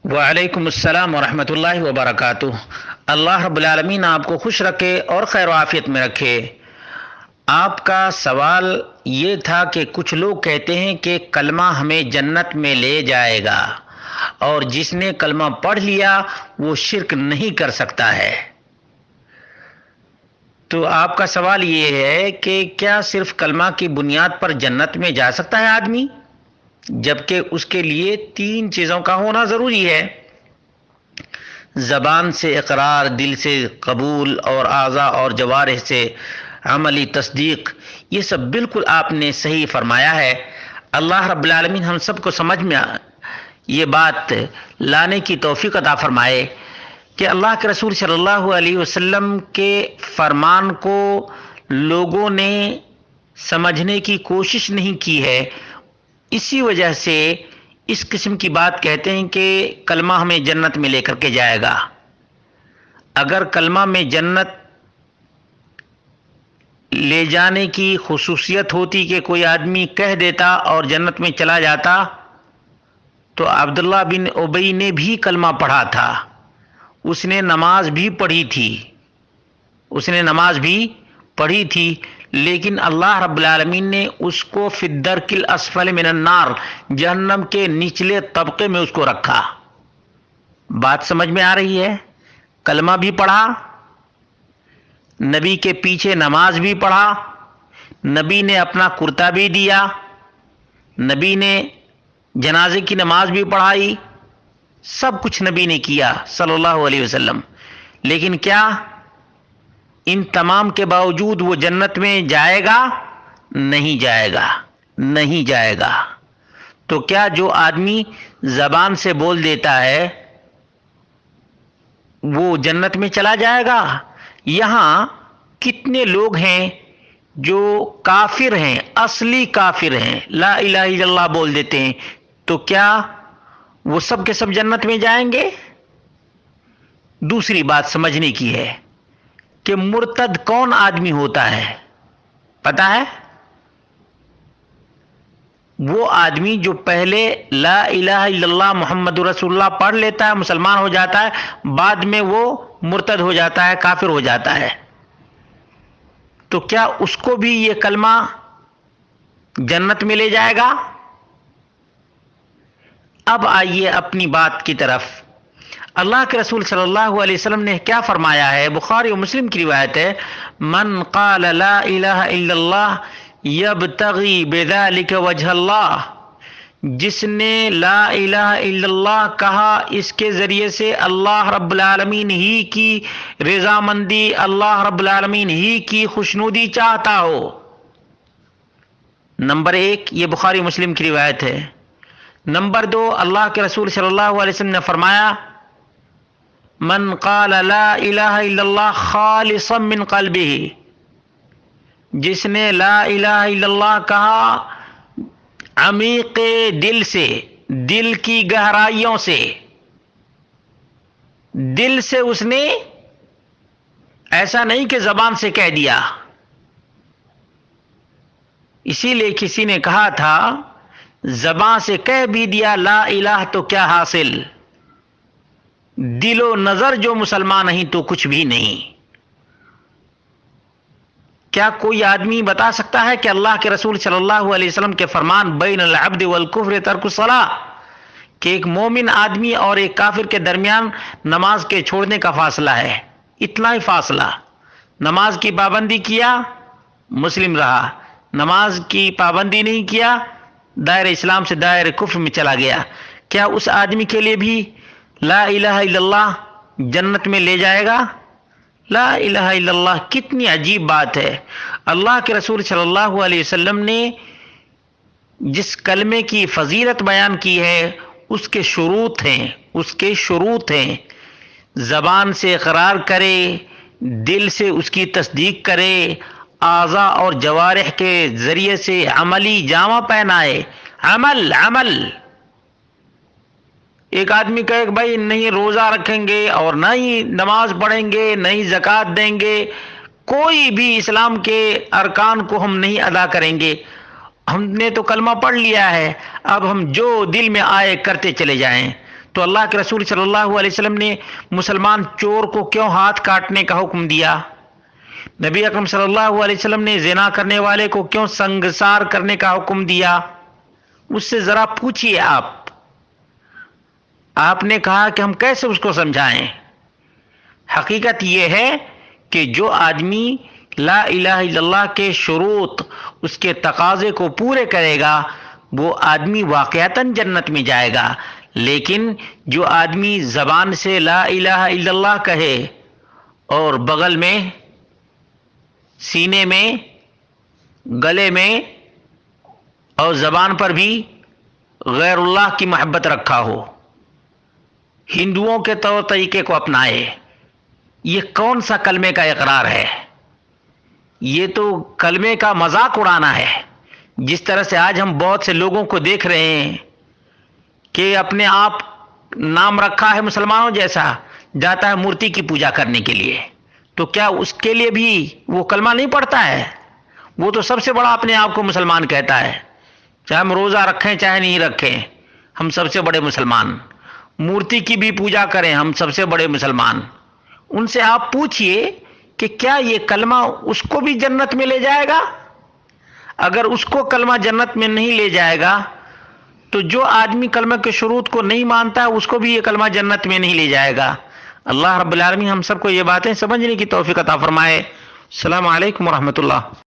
وعلیکم السلام ورحمۃ اللہ وبرکاتہ۔ اللہ رب العالمین آپ کو خوش رکھے اور خیر و عافیت میں رکھے۔ آپ کا سوال یہ تھا کہ کچھ لوگ کہتے ہیں کہ کلمہ ہمیں جنت میں لے جائے گا اور جس نے کلمہ پڑھ لیا وہ شرک نہیں کر سکتا ہے۔ تو آپ کا سوال یہ ہے کہ کیا صرف کلمہ کی بنیاد پر جنت میں جا سکتا ہے آدمی، جبکہ اس کے لیے 3 چیزوں کا ہونا ضروری ہے: زبان سے اقرار، دل سے قبول اور اعضاء اور جوارح سے عملی تصدیق۔ یہ سب بالکل آپ نے صحیح فرمایا ہے۔ اللہ رب العالمین ہم سب کو سمجھ میں یہ بات لانے کی توفیق عطا فرمائے کہ اللہ کے رسول صلی اللہ علیہ وسلم کے فرمان کو لوگوں نے سمجھنے کی کوشش نہیں کی ہے، اسی وجہ سے اس قسم کی بات کہتے ہیں کہ کلمہ ہمیں جنت میں لے کر کے جائے گا۔ اگر کلمہ میں جنت لے جانے کی خصوصیت ہوتی کہ کوئی آدمی کہہ دیتا اور جنت میں چلا جاتا تو عبداللہ بن ابی نے بھی کلمہ پڑھا تھا، اس نے نماز بھی پڑھی تھی، لیکن اللہ رب العالمین نے اس کو فی الدرک الاسفل من النار، جہنم کے نچلے طبقے میں اس کو رکھا۔ بات سمجھ میں آ رہی ہے؟ کلمہ بھی پڑھا، نبی کے پیچھے نماز بھی پڑھا، نبی نے اپنا کرتا بھی دیا، نبی نے جنازے کی نماز بھی پڑھائی، سب کچھ نبی نے کیا صلی اللہ علیہ وسلم، لیکن کیا ان تمام کے باوجود وہ جنت میں جائے گا؟ نہیں جائے گا۔ تو کیا جو آدمی زبان سے بول دیتا ہے وہ جنت میں چلا جائے گا؟ یہاں کتنے لوگ ہیں جو کافر ہیں، اصلی کافر ہیں، لا الہ الا اللہ بول دیتے ہیں، تو کیا وہ سب کے سب جنت میں جائیں گے؟ دوسری بات سمجھنے کی ہے کہ مرتد کون آدمی ہوتا ہے، پتہ ہے؟ وہ آدمی جو پہلے لا الہ الا اللہ محمد رسول اللہ پڑھ لیتا ہے، مسلمان ہو جاتا ہے، بعد میں وہ مرتد ہو جاتا ہے، کافر ہو جاتا ہے، تو کیا اس کو بھی یہ کلمہ جنت میں لے جائے گا؟ اب آئیے اپنی بات کی طرف۔ اللہ کے رسول صلی اللہ علیہ وسلم نے کیا فرمایا ہے؟ بخاری و مسلم کی روایت ہے، من قال لا الہ الا اللہ یبتغی بذلک وجہ اللہ، جس نے لا الہ الا اللہ کہا اس کے ذریعے سے اللہ رب العالمین ہی کی رضامندی، اللہ رب العالمین ہی کی خوشنودی چاہتا ہو۔ نمبر 1 یہ بخاری مسلم کی روایت ہے۔ نمبر 2 اللہ کے رسول صلی اللہ علیہ وسلم نے فرمایا، من قال لا الہ الا اللہ خالصا من قلبہ، جس نے لا الہ الا اللہ کہا عمیق دل سے، دل کی گہرائیوں سے، دل سے اس نے ایسا نہیں کہ زبان سے کہہ دیا۔ اسی لیے کسی نے کہا تھا زبان سے کہہ بھی دیا لا الہ تو کیا حاصل، دل و نظر جو مسلمان نہیں تو کچھ بھی نہیں۔ کیا کوئی آدمی بتا سکتا ہے کہ اللہ کے رسول صلی اللہ علیہ وسلم کے فرمان بین العبد والکفر ترک الصلاۃ، کہ ایک مومن آدمی اور ایک کافر کے درمیان نماز کے چھوڑنے کا فاصلہ ہے، اتنا ہی فاصلہ۔ نماز کی پابندی کیا مسلم رہا، نماز کی پابندی نہیں کیا دائر اسلام سے دائر کفر میں چلا گیا۔ کیا اس آدمی کے لیے بھی لا الہ الا اللہ جنت میں لے جائے گا؟ لا الہ الا اللہ کتنی عجیب بات ہے۔ اللہ کے رسول صلی اللہ علیہ وسلم نے جس کلمے کی فضیلت بیان کی ہے اس کے شروط ہیں، زبان سے اقرار کرے، دل سے اس کی تصدیق کرے، اعضاء اور جوارح کے ذریعے سے عملی جامہ پہنائے۔ عمل ایک آدمی کہے کہ بھائی نہیں روزہ رکھیں گے اور نہ ہی نماز پڑھیں گے، نہ ہی زکوٰۃ دیں گے، کوئی بھی اسلام کے ارکان کو ہم نہیں ادا کریں گے، ہم نے تو کلمہ پڑھ لیا ہے، اب ہم جو دل میں آئے کرتے چلے جائیں، تو اللہ کے رسول صلی اللہ علیہ وسلم نے مسلمان چور کو کیوں ہاتھ کاٹنے کا حکم دیا؟ نبی اکرم صلی اللہ علیہ وسلم نے زنا کرنے والے کو کیوں سنگسار کرنے کا حکم دیا؟ اس سے ذرا پوچھیے آپ نے کہا کہ ہم کیسے اس کو سمجھائیں؟ حقیقت یہ ہے کہ جو آدمی لا الہ الا اللہ کے شروط، اس کے تقاضے کو پورے کرے گا وہ آدمی واقعتاً جنت میں جائے گا، لیکن جو آدمی زبان سے لا الہ الا اللہ کہے اور بغل میں، سینے میں، گلے میں اور زبان پر بھی غیر اللہ کی محبت رکھا ہو، ہندوؤں کے طور طریقے کو اپنائے، یہ کون سا کلمے کا اقرار ہے؟ یہ تو کلمے کا مذاق اڑانا ہے۔ جس طرح سے آج ہم بہت سے لوگوں کو دیکھ رہے ہیں کہ اپنے آپ نام رکھا ہے مسلمانوں جیسا، جاتا ہے مورتی کی پوجا کرنے کے لیے، تو کیا اس کے لیے بھی وہ کلمہ نہیں پڑھتا ہے؟ وہ تو سب سے بڑا اپنے آپ کو مسلمان کہتا ہے، چاہے ہم روزہ رکھیں چاہے نہیں رکھیں، ہم سب سے بڑے مسلمان، مورتی کی بھی پوجا کریں ہم سب سے بڑے مسلمان۔ ان سے آپ پوچھئے کہ کیا یہ کلمہ اس کو بھی جنت میں لے جائے گا؟ اگر اس کو کلمہ جنت میں نہیں لے جائے گا تو جو آدمی کلمہ کے شروط کو نہیں مانتا اس کو بھی یہ کلمہ جنت میں نہیں لے جائے گا۔ اللہ رب العالمین ہم سب کو یہ باتیں سمجھنے کی توفیق عطا فرمائے۔ السلام علیکم ورحمۃ اللہ۔